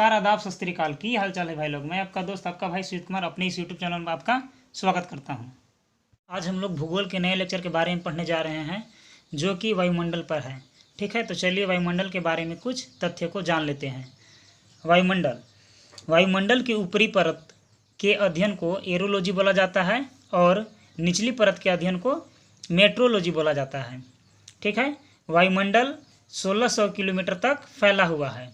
नमस्कार, आदाब, सत श्री अकाल। की हाल चाल है भाई लोग। मैं आपका दोस्त, आपका भाई सुजीत कुमार अपने इस यूट्यूब चैनल में आपका स्वागत करता हूं। आज हम लोग भूगोल के नए लेक्चर के बारे में पढ़ने जा रहे हैं, जो कि वायुमंडल पर है। ठीक है, तो चलिए वायुमंडल के बारे में कुछ तथ्य को जान लेते हैं। वायुमंडल की ऊपरी परत के अध्ययन को एरोलॉजी बोला जाता है और निचली परत के अध्ययन को मेट्रोलॉजी बोला जाता है। ठीक है, वायुमंडल 1600 किलोमीटर तक फैला हुआ है।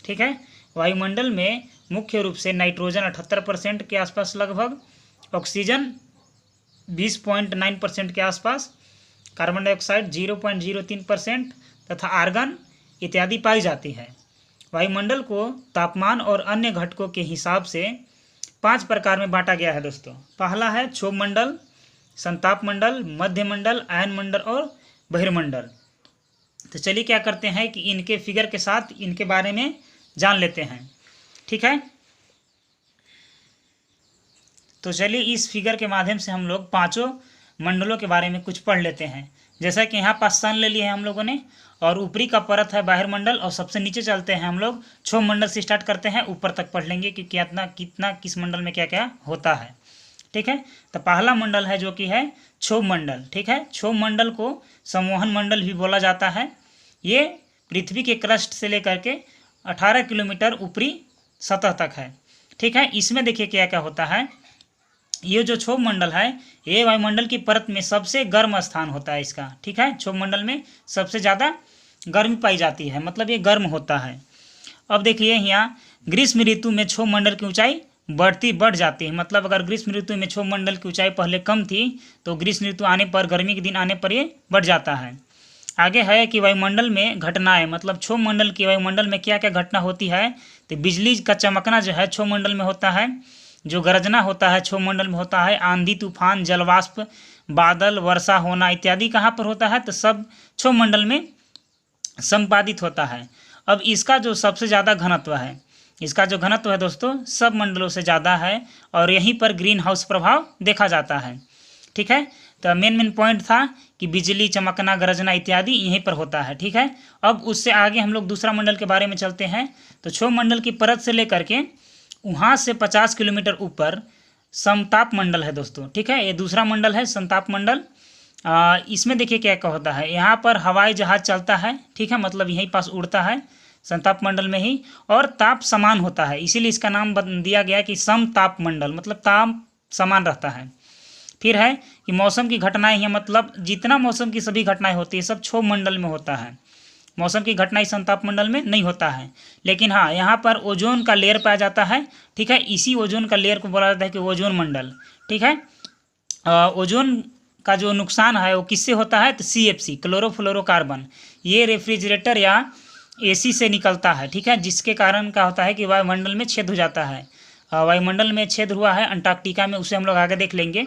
ठीक है, वायुमंडल में मुख्य रूप से नाइट्रोजन 78% के आसपास, लगभग ऑक्सीजन 20.9% के आसपास, कार्बन डाइऑक्साइड 0.03% तथा आर्गन इत्यादि पाई जाती है। वायुमंडल को तापमान और अन्य घटकों के हिसाब से 5 प्रकार में बांटा गया है दोस्तों। पहला है क्षोभ मंडल, संताप मंडल, मध्य मंडल, आयन मंडल और बहिर्मंडल। तो चलिए क्या करते हैं कि इनके फिगर के साथ इनके बारे में जान लेते हैं। ठीक है, तो चलिए इस फिगर के माध्यम से हम लोग पांचों मंडलों के बारे में कुछ पढ़ लेते हैं। जैसा कि यहाँ पास सन ले लिए हैं हम लोगों ने, और ऊपरी का परत है बहिर्मंडल, और सबसे नीचे चलते हैं हम लोग क्षोभ मंडल से स्टार्ट करते हैं, ऊपर तक पढ़ लेंगे कि कितना किस मंडल में क्या क्या होता है। ठीक है, तो पहला मंडल है जो कि है क्षोभ मंडल। ठीक है, क्षोभ मंडल को संवहन मंडल भी बोला जाता है। ये पृथ्वी के क्रस्ट से लेकर के 18 किलोमीटर ऊपरी सतह तक है। ठीक है, इसमें देखिए क्या क्या होता है। ये जो क्षोभ मंडल है, ये वायुमंडल की परत में सबसे गर्म स्थान होता है इसका। ठीक है, क्षोभ मंडल में सबसे ज़्यादा गर्मी पाई जाती है, मतलब ये गर्म होता है। अब देखिए यहाँ ग्रीष्म ऋतु में क्षोभ मंडल की ऊंचाई बढ़ जाती है। मतलब अगर ग्रीष्म ऋतु में क्षोभ मंडल की ऊंचाई पहले कम थी, तो ग्रीष्म ऋतु आने पर, गर्मी के दिन आने पर ये बढ़ जाता है। आगे है कि वायुमंडल में घटनाएं, मतलब क्षोभ मंडल की वायुमंडल में क्या क्या घटना होती है। तो बिजली का चमकना जो है क्षोभ मंडल में होता है, जो गरजना होता है क्षोभ मंडल में होता है, आंधी तूफान, जलवाष्प, बादल, वर्षा होना इत्यादि कहाँ पर होता है, तो सब क्षोभ मंडल में संपादित होता है। अब इसका जो सबसे ज़्यादा घनत्व है, इसका जो घनत्व है दोस्तों सब मंडलों से ज़्यादा है, और यहीं पर ग्रीन हाउस प्रभाव देखा जाता है। ठीक है, तो मेन पॉइंट था कि बिजली चमकना, गरजना इत्यादि यहीं पर होता है। ठीक है, अब उससे आगे हम लोग दूसरा मंडल के बारे में चलते हैं। तो क्षोभ मंडल की परत से लेकर के वहाँ से 50 किलोमीटर ऊपर समताप मंडल है दोस्तों। ठीक है, ये दूसरा मंडल है संताप मंडल। इसमें देखिए क्या क्या होता है। यहाँ पर हवाई जहाज चलता है। ठीक है, मतलब यहीं पास उड़ता है संताप मंडल में ही, और ताप समान होता है, इसीलिए इसका नाम दिया गया कि समताप मंडल, मतलब ताप समान रहता है। फिर है कि मौसम की घटनाएं हैं, मतलब जितना मौसम की सभी घटनाएं होती है सब क्षोभ मंडल में होता है। मौसम की घटनाएं संताप मंडल में नहीं होता है। लेकिन हाँ, यहाँ पर ओजोन का लेयर पाया जाता है। ठीक है, इसी ओजोन का लेयर को बोला जाता है कि ओजोन मंडल। ठीक है, ओजोन का जो नुकसान है वो किससे होता है, तो CFC, क्लोरोफ्लोरोकार्बन, ये रेफ्रिजरेटर या AC से निकलता है। ठीक है, जिसके कारण क्या होता है कि वायुमंडल में छेद हो जाता है। वायुमंडल में छेद हुआ है अंटार्कटिका में, उसे हम लोग आगे देख लेंगे।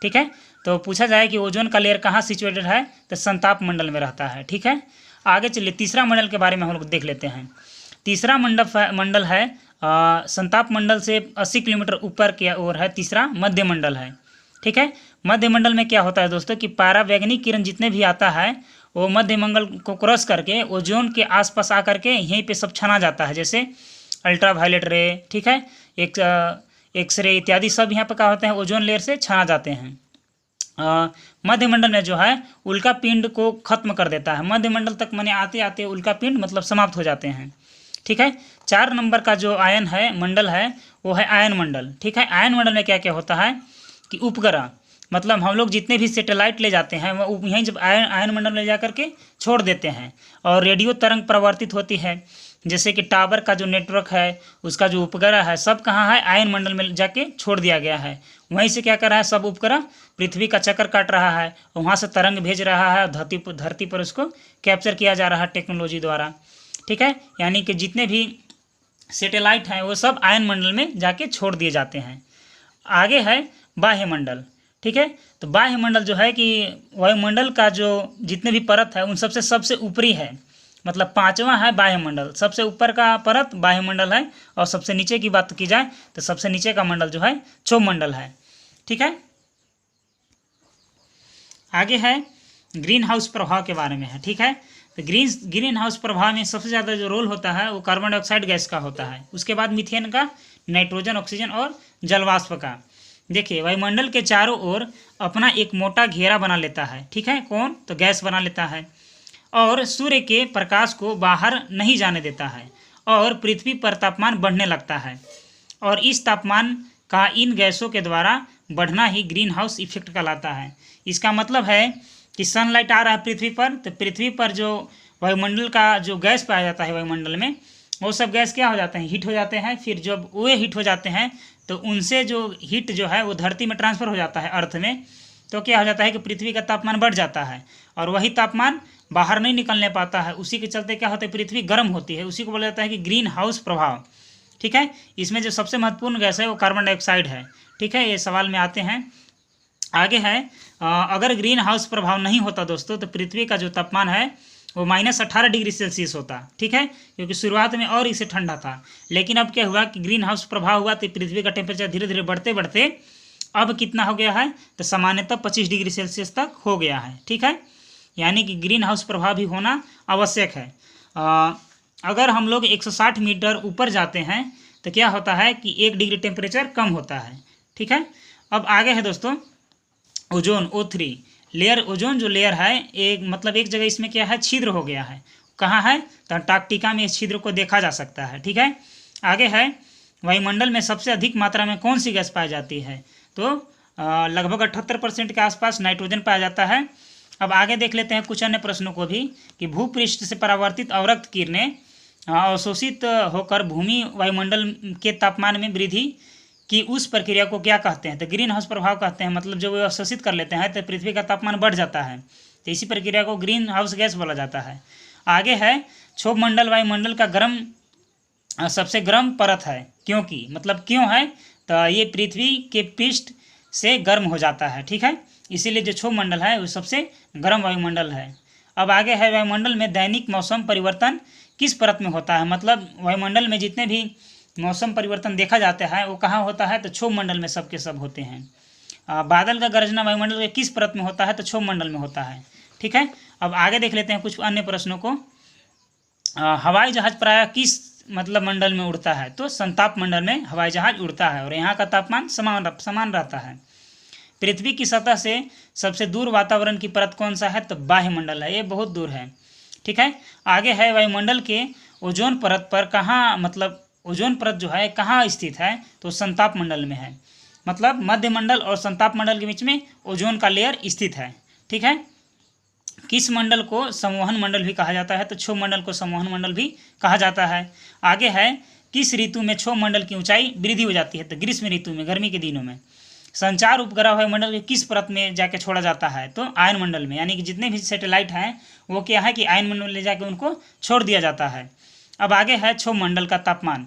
ठीक है, तो पूछा जाए कि ओजोन का लेयर कहाँ सिचुएटेड है, तो संताप मंडल में रहता है। ठीक है, आगे चलिए तीसरा मंडल के बारे में हम लोग देख लेते हैं। तीसरा मंडल है संताप मंडल से 80 किलोमीटर ऊपर की ओर है, तीसरा मध्य मंडल है। ठीक है, मध्य मंडल में क्या होता है दोस्तों कि परावैंगनिक किरण जितने भी आता है वो मध्य मंडल को क्रॉस करके ओजोन के आसपास आकर के यहीं पे सब छना जाता है, जैसे अल्ट्रावायलेट रे, ठीक है, एक्सरे इत्यादि सब यहाँ पर क्या होते हैं, ओजोन लेयर से छना जाते हैं। मध्य मंडल में जो है उल्का पिंड को खत्म कर देता है। मध्य मंडल तक माने आते आते उल्का पिंड मतलब समाप्त हो जाते हैं। ठीक है, 4 नंबर का जो आयन है मंडल है वो है आयन मंडल। ठीक है, आयन मंडल में क्या क्या होता है कि उपग्रह, मतलब हम लोग जितने भी सैटेलाइट ले जाते हैं वो यहीं जब आयन मंडल में जा करके छोड़ देते हैं, और रेडियो तरंग प्रवर्तित होती है, जैसे कि टावर का जो नेटवर्क है, उसका जो उपग्रह है, सब कहाँ है, आयन मंडल में जाके छोड़ दिया गया है। वहीं से क्या कर रहा है, सब उपग्रह पृथ्वी का चक्कर काट रहा है, वहाँ से तरंग भेज रहा है, धरती पर उसको कैप्चर किया जा रहा है टेक्नोलॉजी द्वारा। ठीक है, यानी कि जितने भी सैटेलाइट हैं वो सब आयन मंडल में जाके छोड़ दिए जाते हैं। आगे है बाह्य मंडल। ठीक है, तो बाह्य मंडल जो है कि वायुमंडल का जो जितने भी परत है उन सबसे ऊपरी है, मतलब 5वां है बाह्य मंडल। सबसे ऊपर का परत बाह्य मंडल है, और सबसे नीचे की बात की जाए तो सबसे नीचे का मंडल जो है क्षोभ मंडल है। ठीक है, आगे है ग्रीन हाउस प्रभाव के बारे में है। ठीक है, तो ग्रीन हाउस प्रभाव में सबसे ज़्यादा जो रोल होता है वो कार्बन डाइऑक्साइड गैस का होता है, उसके बाद मीथेन का, नाइट्रोजन, ऑक्सीजन और जलवाष्प का। देखिए वायुमंडल के चारों ओर अपना एक मोटा घेरा बना लेता है, ठीक है, कौन, तो गैस बना लेता है और सूर्य के प्रकाश को बाहर नहीं जाने देता है और पृथ्वी पर तापमान बढ़ने लगता है और इस तापमान का इन गैसों के द्वारा बढ़ना ही ग्रीन हाउस इफेक्ट कहलाता है। इसका मतलब है कि सनलाइट आ रहा है पृथ्वी पर, तो पृथ्वी पर जो वायुमंडल का जो गैस पाया जाता है वायुमंडल में, वो सब गैस क्या हो जाते हैं, हीट हो जाते हैं। फिर जब वे हीट हो जाते हैं तो उनसे जो हीट जो है वो धरती में ट्रांसफ़र हो जाता है अर्थ में, तो क्या हो जाता है कि पृथ्वी का तापमान बढ़ जाता है और वही तापमान बाहर नहीं निकलने पाता है। उसी के चलते क्या होता है, पृथ्वी गर्म होती है। उसी को बोला जाता है कि ग्रीन हाउस प्रभाव, ठीक है। इसमें जो सबसे महत्वपूर्ण गैस है वो कार्बन डाइऑक्साइड है, ठीक है। ये सवाल में आते हैं। आगे है अगर ग्रीन हाउस प्रभाव नहीं होता दोस्तों तो पृथ्वी का जो तापमान है वो -18 डिग्री सेल्सियस होता, ठीक है, क्योंकि शुरुआत में और इसे ठंडा था। लेकिन अब क्या हुआ कि ग्रीन हाउस प्रभाव हुआ तो पृथ्वी का टेम्परेचर धीरे धीरे बढ़ते बढ़ते अब कितना हो गया है, तो सामान्यतः 25 डिग्री सेल्सियस तक हो गया है, ठीक है। यानी कि ग्रीन हाउस प्रभाव भी होना आवश्यक है। अगर हम लोग 160 मीटर ऊपर जाते हैं तो क्या होता है कि 1 डिग्री टेम्परेचर कम होता है, ठीक है। अब आगे है दोस्तों ओजोन, O3 लेयर। ओजोन जो लेयर है एक जगह इसमें क्या है, छिद्र हो गया है। कहाँ है, तो अंटार्कटिका में इस छिद्र को देखा जा सकता है, ठीक है। आगे है वायुमंडल में सबसे अधिक मात्रा में कौन सी गैस पाई जाती है, तो लगभग 78% के आसपास नाइट्रोजन पाया जाता है। अब आगे देख लेते हैं कुछ अन्य प्रश्नों को भी कि भूपृष्ठ से परावर्तित अवरक्त किरणें अवशोषित होकर भूमि वायुमंडल के तापमान में वृद्धि की उस प्रक्रिया को क्या कहते हैं, तो ग्रीन हाउस प्रभाव कहते हैं। मतलब जब वे अवशोषित कर लेते हैं तो पृथ्वी का तापमान बढ़ जाता है, तो इसी प्रक्रिया को ग्रीन हाउस गैस बोला जाता है। आगे है क्षोभ मंडल वायुमंडल का सबसे गर्म परत है, क्योंकि क्यों है, तो ये पृथ्वी के पृष्ठ से गर्म हो जाता है, ठीक है। इसीलिए जो क्षोभ मंडल है वो सबसे गर्म वायुमंडल है। अब आगे है वायुमंडल में दैनिक मौसम परिवर्तन किस परत में होता है। मतलब वायुमंडल में जितने भी मौसम परिवर्तन देखा जाता है वो कहाँ होता है, तो क्षोभ मंडल में सब के सब होते हैं। बादल का गरजना वायुमंडल के किस परत में होता है, तो क्षोभ मंडल में होता है, ठीक है। अब आगे देख लेते हैं कुछ अन्य प्रश्नों को। हवाई जहाज प्रायः किस मंडल में उड़ता है, तो संताप मंडल में हवाई जहाज उड़ता है और यहाँ का तापमान समान रहता है। पृथ्वी की सतह से सबसे दूर वातावरण की परत कौन सा है, तो बाह्य मंडल है, ये बहुत दूर है, ठीक है। आगे है वायुमंडल के ओजोन परत पर कहाँ ओजोन परत जो है कहाँ स्थित है, तो संताप मंडल में है। मध्य मंडल और संताप मंडल के बीच में ओजोन का लेयर स्थित है, ठीक है। किस मंडल को संवहन मंडल भी कहा जाता है, तो क्षोभ मंडल को संवहन मंडल भी कहा जाता है। आगे है किस ऋतु में क्षोभ मंडल की ऊंचाई वृद्धि हो जाती है, तो ग्रीष्म ऋतु में, गर्मी के दिनों में। संचार उपग्रह वायुमंडल के किस परत में जाके छोड़ा जाता है, तो आयन मंडल में। यानी कि जितने भी सैटेलाइट हैं वो क्या है कि आयन मंडल में ले जाके उनको छोड़ दिया जाता है। अब आगे है क्षोभ मंडल का तापमान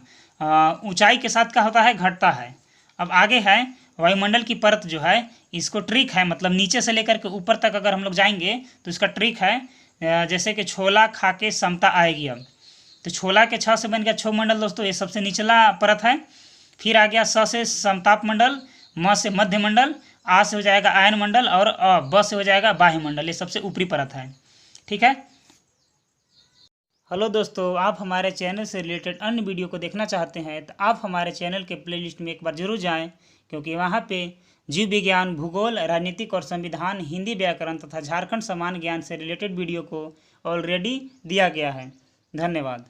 ऊंचाई के साथ क्या होता है, घटता है। अब आगे है वायुमंडल की परत जो है इसको ट्रिक है, नीचे से लेकर के ऊपर तक अगर हम लोग जाएंगे तो इसका ट्रिक है जैसे कि छोला खा के समता आएगी। अब तो छोला के छ से बन गया क्षोभ मंडल दोस्तों, ये सबसे निचला परत है। फिर आ गया स से समताप मंडल, म से मध्य मंडल, आ से हो जाएगा आयन मंडल और ब से हो जाएगा बाह्य मंडल, ये सबसे ऊपरी परत है, ठीक है। हेलो दोस्तों, आप हमारे चैनल से रिलेटेड अन्य वीडियो को देखना चाहते हैं तो आप हमारे चैनल के प्लेलिस्ट में एक बार जरूर जाएं, क्योंकि वहां पे जीव विज्ञान, भूगोल, राजनीतिक और संविधान, हिंदी व्याकरण तथा झारखंड सामान्य ज्ञान से रिलेटेड वीडियो को ऑलरेडी दिया गया है। धन्यवाद।